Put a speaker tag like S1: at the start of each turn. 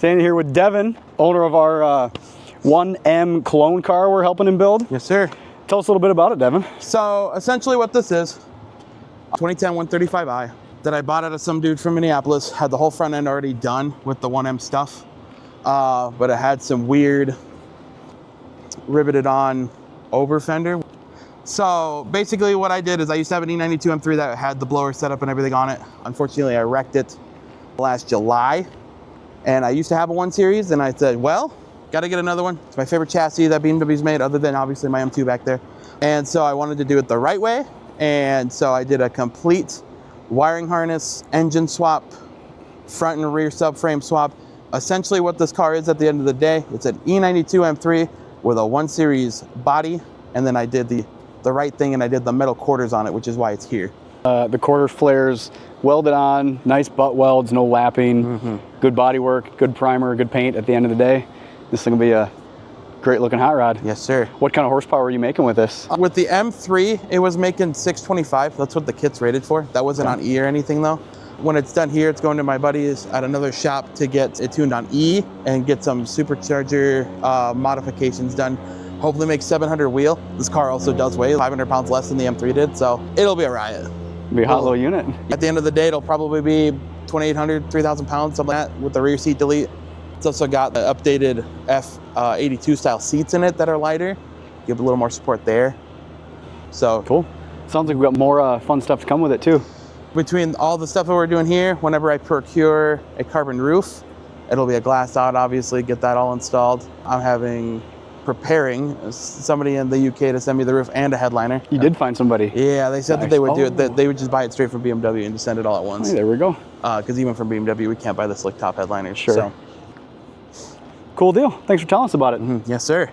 S1: Standing here with Devon, owner of our 1M clone car we're helping him build.
S2: Yes, sir.
S1: Tell us a little bit about it, Devon.
S2: So essentially what this is, 2010 135i that I bought out of some dude from Minneapolis. Had the whole front end already done with the 1M stuff, but it had some weird riveted on over fender. So basically what I did is I used to have an E92 M3 that had the blower set up and everything on it. Unfortunately, I wrecked it last July, and I used to have a 1 Series, and I said, well, gotta get another one. It's my favorite chassis that BMW's made, other than obviously my M2 back there. And so I wanted to do it the right way, and so I did a complete wiring harness, engine swap, front and rear subframe swap. Essentially what this car is at the end of the day, it's an E92 M3 with a 1 Series body, and then I did the right thing, and I did the metal quarters on it, which is why it's here.
S1: The quarter flares welded on, nice butt welds, no lapping, good body work, good primer, good paint at the end of the day. This thing will be a great looking hot rod.
S2: Yes, sir.
S1: What kind of horsepower are you making with this?
S2: With the M3, it was making 625. That's what the kit's rated for. That wasn't on E or anything though. When it's done here, it's going to my buddies at another shop to get it tuned on E and get some supercharger modifications done. Hopefully make 700 wheel. This car also does weigh 500 pounds less than the M3 did, so it'll be a riot.
S1: It'll be a hot little unit.
S2: At the end of the day, it'll probably be 2,800, 3,000 pounds, something like that, with the rear seat delete. It's also got the updated F82 style seats in it that are lighter. Give a little more support there. So
S1: cool. Sounds like we've got more fun stuff to come with it too.
S2: Between all the stuff that we're doing here, whenever I procure a carbon roof, it'll be a glass out, obviously, get that all installed. I'm preparing somebody in the UK to send me the roof and a headliner.
S1: You did find somebody?
S2: Yeah, they said that they would do it, that they would just buy it straight from BMW and just send it all at once.
S1: Hey, there we go.
S2: Because even from BMW, we can't buy the slick top headliners.
S1: Sure.
S2: So.
S1: Cool deal. Thanks for telling us about it.
S2: Yes, sir.